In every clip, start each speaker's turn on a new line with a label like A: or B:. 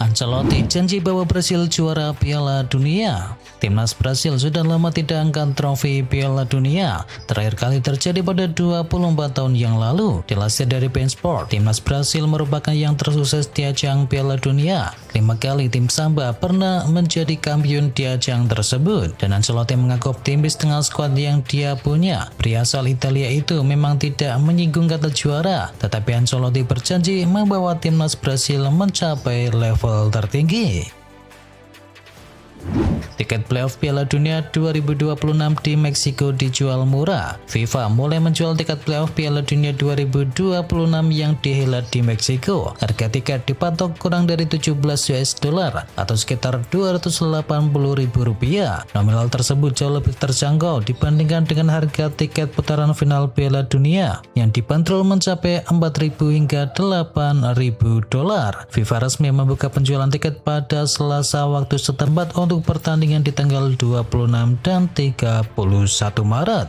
A: Ancelotti janji bahwa Brasil juara Piala Dunia. Timnas Brasil sudah lama tidak angkat trofi Piala Dunia. Terakhir kali terjadi pada 24 tahun yang lalu. Dilansir dari beIN Sport, Timnas Brasil merupakan yang tersukses di ajang Piala Dunia. 5 kali tim Samba pernah menjadi kampiun di ajang tersebut. Dan Ancelotti mengaku optimis dengan skuad yang dia punya. Pria asal Italia itu memang tidak menyinggung kata juara, tetapi Ancelotti berjanji membawa timnas Brasil mencapai level tertinggi. Tiket playoff Piala Dunia 2026 di Meksiko dijual murah. FIFA mulai menjual tiket playoff Piala Dunia 2026 yang dihelat di Meksiko. Harga tiket dipatok kurang dari 17 US dollar atau sekitar Rp280.000. Nominal tersebut jauh lebih terjangkau dibandingkan dengan harga tiket putaran final Piala Dunia yang dibanderol mencapai 4.000 hingga 8.000 dolar. FIFA resmi membuka penjualan tiket pada Selasa waktu setempat untuk pertandingan di tanggal 26 dan 31 Maret.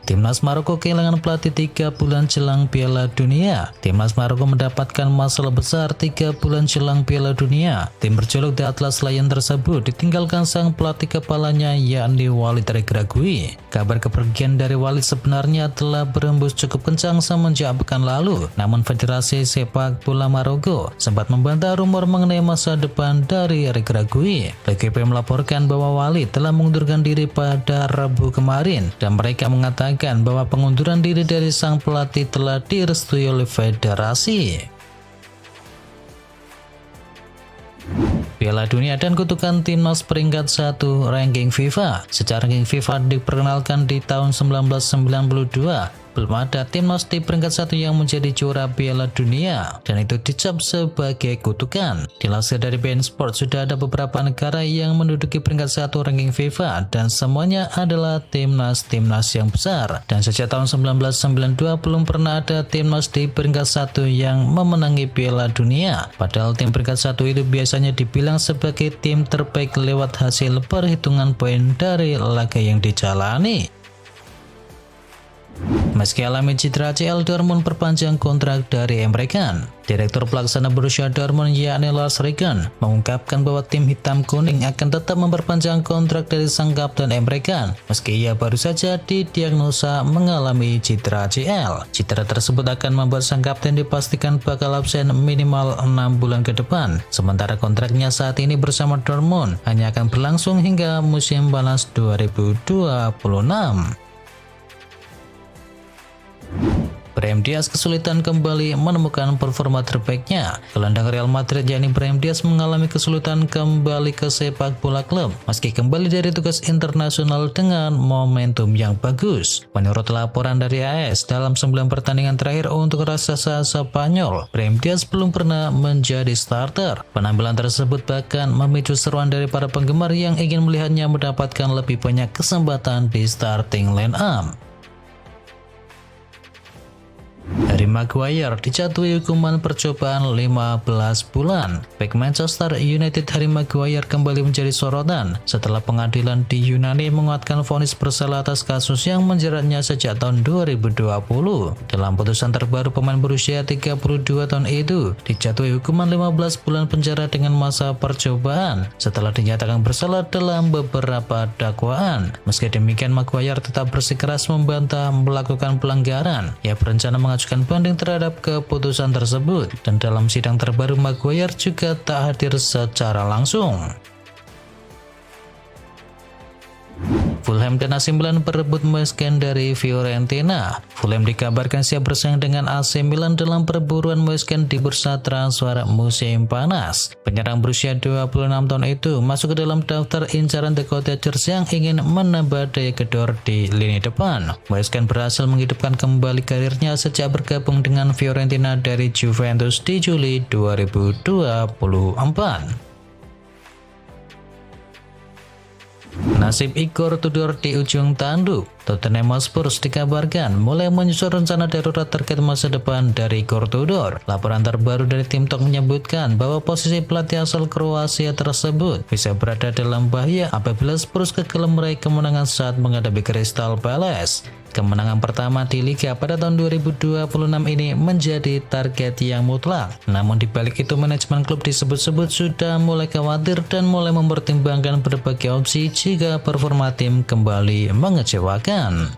A: Timnas Maroko kehilangan pelatih 3 bulan jelang Piala Dunia. Timnas Maroko mendapatkan masalah besar 3 bulan jelang Piala Dunia. Tim berjuluk The Atlas Lion tersebut ditinggalkan sang pelatih kepalanya yakni Walid Regragui. Kabar kepergian dari Walid sebenarnya telah berembus cukup kencang semenjak pekan lalu. Namun Federasi Sepak Bola Maroko sempat membantah rumor mengenai masa depan dari Regragui. LKP melaporkan bahwa Walid telah mengundurkan diri pada Rabu kemarin dan mereka mengatakan bahwa pengunduran diri dari sang pelatih telah direstui oleh federasi. Piala Dunia dan kutukan timnas peringkat 1 ranking FIFA. Secara ranking FIFA diperkenalkan di tahun 1992. Belum ada timnas di peringkat 1 yang menjadi juara Piala Dunia, dan itu dicap sebagai kutukan. Dilansir dari beIN Sport, sudah ada beberapa negara yang menduduki peringkat 1 ranking FIFA, dan semuanya adalah timnas-timnas yang besar. Dan sejak tahun 1992 belum pernah ada timnas di peringkat 1 yang memenangi Piala Dunia. Padahal tim peringkat 1 itu biasanya dibilang sebagai tim terbaik lewat hasil perhitungan poin dari laga yang dijalani. Meski alami cedera ACL, Dortmund perpanjang kontrak dari Emre Can. Direktur pelaksana Borussia Dortmund yakni Lars Ricken mengungkapkan bahwa tim hitam kuning akan tetap memperpanjang kontrak dari sang kapten Emre Can meski ia baru saja didiagnosa mengalami cedera ACL. Cedera tersebut akan membuat sang kapten dipastikan bakal absen minimal 6 bulan ke depan. Sementara kontraknya saat ini bersama Dortmund hanya akan berlangsung hingga musim panas 2026. Brahim Diaz kesulitan kembali menemukan performa terbaiknya. Gelandang Real Madrid yakni Brahim Diaz mengalami kesulitan kembali ke sepak bola klub meski kembali dari tugas internasional dengan momentum yang bagus. Menurut laporan dari AS, dalam 9 pertandingan terakhir untuk raksasa Spanyol, Brahim Diaz belum pernah menjadi starter. Penampilan tersebut bahkan memicu seruan dari para penggemar yang ingin melihatnya mendapatkan lebih banyak kesempatan di starting line up. Harry Maguire dijatuhi hukuman percobaan 15 bulan. Bek Manchester United Harry Maguire kembali menjadi sorotan setelah pengadilan di Yunani menguatkan vonis bersalah atas kasus yang menjeratnya sejak tahun 2020. Dalam putusan terbaru, pemain berusia 32 tahun itu dijatuhi hukuman 15 bulan penjara dengan masa percobaan setelah dinyatakan bersalah dalam beberapa dakwaan. Meski demikian, Maguire tetap bersikeras membantah melakukan pelanggaran. Ia berencana mengajukan banding terhadap keputusan tersebut, dan dalam sidang terbaru Maguire juga tak hadir secara langsung. Fulham dan AC Milan berebut Moise Kean dari Fiorentina. Fulham dikabarkan siap bersaing dengan AC Milan dalam perburuan Moise Kean di bursa transfer musim panas. Penyerang berusia 26 tahun itu masuk ke dalam daftar incaran The Cottagers yang ingin menambah daya gedor di lini depan. Moise Kean berhasil menghidupkan kembali karirnya sejak bergabung dengan Fiorentina dari Juventus di Juli 2024. Nasib Igor Tudor di ujung tanduk. Tottenham Hotspur dikabarkan mulai menyusun rencana darurat terkait masa depan dari Igor Tudor. Laporan terbaru dari tim Talk menyebutkan bahwa posisi pelatih asal Kroasia tersebut bisa berada dalam bahaya apabila Spurs gagal meraih kemenangan saat menghadapi Crystal Palace. Kemenangan pertama di Liga pada tahun 2026 ini menjadi target yang mutlak. Namun di balik itu manajemen klub disebut-sebut sudah mulai khawatir dan mulai mempertimbangkan berbagai opsi jika performa tim kembali mengecewakan.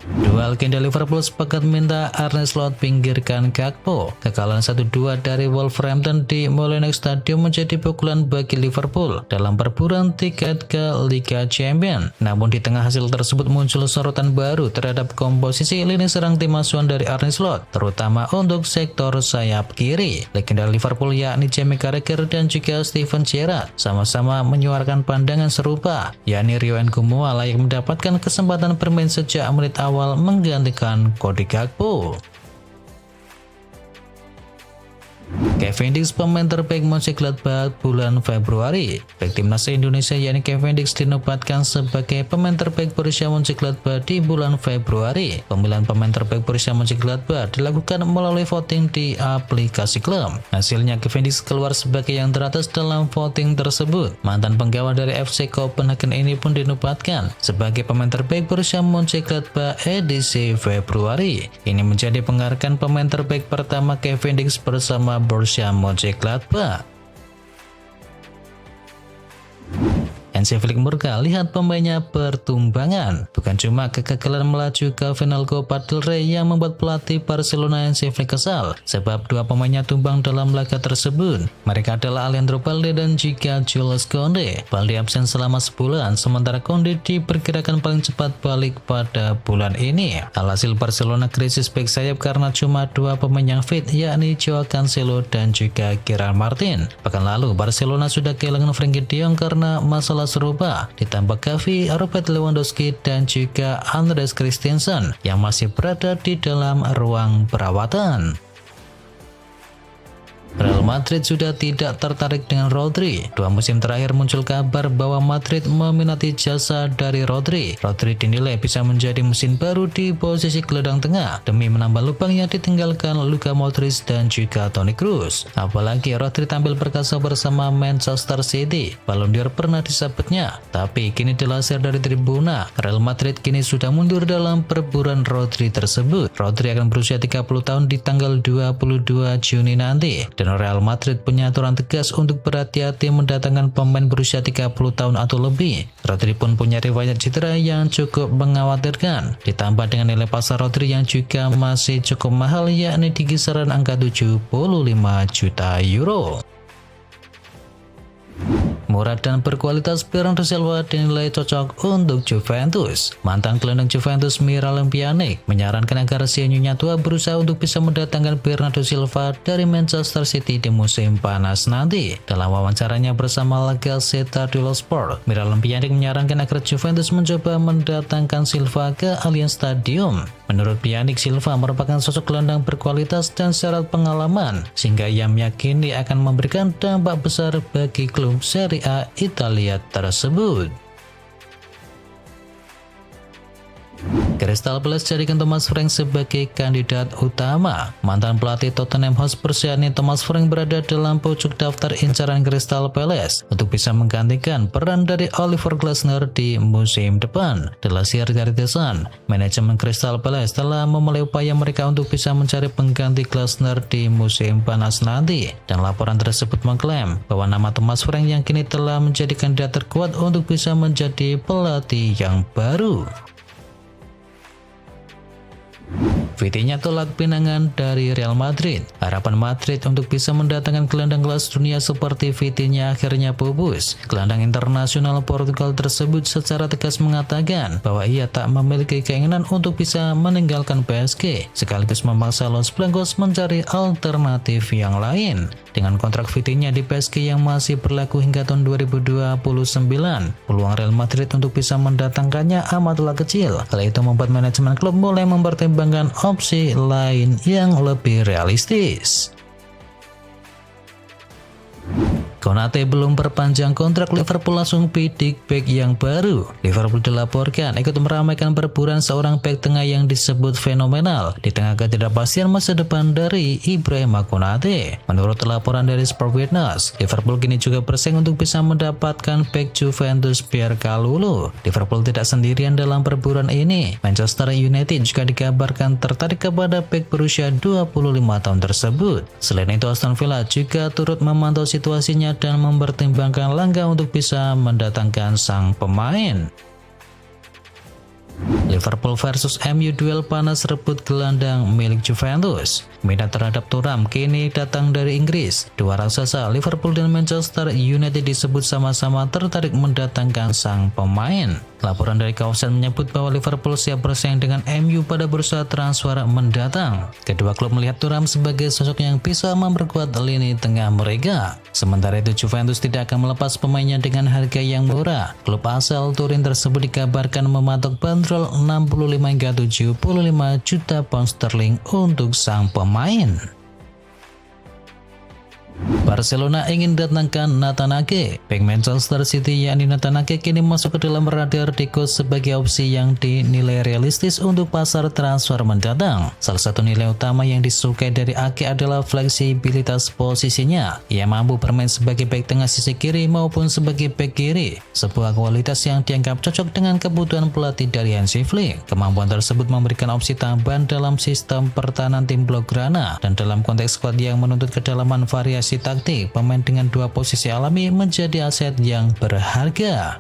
A: Dua legenda Liverpool sepakat minta Arne Slot pinggirkan Gakpo. Kekalahan 1-2 dari Wolverhampton di Molineux Stadium menjadi pukulan bagi Liverpool dalam perburuan tiket ke Liga Champions. Namun di tengah hasil tersebut muncul sorotan baru terhadap komposisi lini serang tim asuhan dari Arne Slot, terutama untuk sektor sayap kiri. Legenda Liverpool yakni Jamie Carragher dan juga Steven Gerrard sama-sama menyuarakan pandangan serupa, yakni Rio Ngoma layak mendapatkan kesempatan bermain sejak menit awal menggantikan Cody Gakpo. Cavendish pemain terbaik Mönchengladbach bulan Februari. Bek timnas Indonesia yakni Cavendish dinobatkan sebagai pemain terbaik Borussia Mönchengladbach di bulan Februari. Pemilihan pemain terbaik Borussia Mönchengladbach dilakukan melalui voting di aplikasi klub. Hasilnya Cavendish keluar sebagai yang teratas dalam voting tersebut. Mantan penggawa dari FC Copenhagen ini pun dinobatkan sebagai pemain terbaik Borussia Mönchengladbach edisi Februari. Ini menjadi penghargaan pemain terbaik pertama Cavendish bersama Borussia Mönchengladbach. Hansi Flick murka lihat pemainnya bertumbangan. Bukan cuma kegagalan melaju ke final Copa del Rey yang membuat pelatih Barcelona Hansi Flick kesal, sebab dua pemainnya tumbang dalam laga tersebut. Mereka adalah Leandro Balde dan juga Jules Koundé. Balde absen selama sebulan, sementara Koundé diperkirakan paling cepat balik pada bulan ini. Alhasil Barcelona krisis bek sayap karena cuma dua pemain yang fit, yakni Joao Cancelo dan juga Gerard Martin. Pekan lalu Barcelona sudah kehilangan Frenkie de Jong karena masalah serupa, ditambah Gavi, Robert Lewandowski dan juga Andreas Christensen yang masih berada di dalam ruang perawatan. Real Madrid sudah tidak tertarik dengan Rodri. Dua musim terakhir muncul kabar bahwa Madrid meminati jasa dari Rodri. Rodri dinilai bisa menjadi mesin baru di posisi gelandang tengah demi menambah lubang yang ditinggalkan Luka Modric dan juga Toni Kroos. Apalagi Rodri tampil perkasa bersama Manchester City. Ballon d'Or pernah disabetnya, tapi kini dilansir dari Tribuna, Real Madrid kini sudah mundur dalam perburuan Rodri tersebut. Rodri akan berusia 30 tahun di tanggal 22 Juni nanti. Dan Real Madrid punya aturan tegas untuk berhati-hati mendatangkan pemain berusia 30 tahun atau lebih. Rodri pun punya riwayat cedera yang cukup mengkhawatirkan. Ditambah dengan nilai pasar Rodri yang juga masih cukup mahal, yakni di kisaran angka 75 juta euro. Murah dan berkualitas, Bernardo Silva dinilai cocok untuk Juventus. Mantan gelandang Juventus Miralem Pjanic menyarankan agar si nyonya tua berusaha untuk bisa mendatangkan Bernardo Silva dari Manchester City di musim panas nanti. Dalam wawancaranya bersama La Gazzetta dello Sport, Miralem Pjanic menyarankan agar Juventus mencoba mendatangkan Silva ke Allianz Stadium. Menurut Pjanic, Silva merupakan sosok gelandang berkualitas dan syarat pengalaman, sehingga ia meyakini akan memberikan dampak besar bagi klub Serie A Italia tersebut. Crystal Palace jadikan Thomas Frank sebagai kandidat utama. Mantan pelatih Tottenham Hotspur yakni Thomas Frank berada dalam pucuk daftar incaran Crystal Palace untuk bisa menggantikan peran dari Oliver Glasner di musim depan. Dilansir dari The Sun, manajemen Crystal Palace telah memulai upaya mereka untuk bisa mencari pengganti Glasner di musim panas nanti, dan laporan tersebut mengklaim bahwa nama Thomas Frank yang kini telah menjadi kandidat terkuat untuk bisa menjadi pelatih yang baru. Vitinha tolak pinangan dari Real Madrid. Harapan Madrid untuk bisa mendatangkan gelandang kelas dunia seperti Vitinha akhirnya pupus. Gelandang internasional Portugal tersebut secara tegas mengatakan bahwa ia tak memiliki keinginan untuk bisa meninggalkan PSG, sekaligus memaksa Los Blancos mencari alternatif yang lain. Dengan kontrak Vitinha di PSG yang masih berlaku hingga tahun 2029, peluang Real Madrid untuk bisa mendatangkannya amatlah kecil. Hal itu membuat manajemen klub mulai mempertimbangkan opsi lain yang lebih realistis. Konate belum perpanjang kontrak, Liverpool langsung bidik bek yang baru. Liverpool dilaporkan ikut meramaikan perburuan seorang bek tengah yang disebut fenomenal di tengah ketidakpastian masa depan dari Ibrahima Konate. Menurut laporan dari Sport Witness, Liverpool kini juga bersaing untuk bisa mendapatkan bek Juventus Pierre Kalulu. Liverpool tidak sendirian dalam perburuan ini. Manchester United juga dikabarkan tertarik kepada bek berusia 25 tahun tersebut. Selain itu, Aston Villa juga turut memantau situasinya dan mempertimbangkan langkah untuk bisa mendatangkan sang pemain. Liverpool versus MU, duel panas rebut gelandang milik Juventus. Minat terhadap Thuram kini datang dari Inggris. Dua raksasa Liverpool dan Manchester United disebut sama-sama tertarik mendatangkan sang pemain. Laporan dari kawasan menyebut bahwa Liverpool siap bersaing dengan MU pada bursa transfer mendatang. Kedua klub melihat Thuram sebagai sosok yang bisa memperkuat lini tengah mereka. Sementara itu, Juventus tidak akan melepas pemainnya dengan harga yang murah. Klub asal Turin tersebut dikabarkan mematok bandrol 65 hingga 75 juta pound sterling untuk sang pemain. Barcelona ingin datangkan Nathan Ake. Bek Manchester City yakni Nathan Ake kini masuk ke dalam radar Deco sebagai opsi yang dinilai realistis untuk pasar transfer mendatang. Salah satu nilai utama yang disukai dari Ake adalah fleksibilitas posisinya. Ia mampu bermain sebagai bek tengah sisi kiri maupun sebagai bek kiri, sebuah kualitas yang dianggap cocok dengan kebutuhan pelatih dari Hansi Flick. Kemampuan tersebut memberikan opsi tambahan dalam sistem pertahanan tim Blaugrana, dan dalam konteks squad yang menuntut kedalaman variasi taktik, pemain dengan dua posisi alami menjadi aset yang berharga.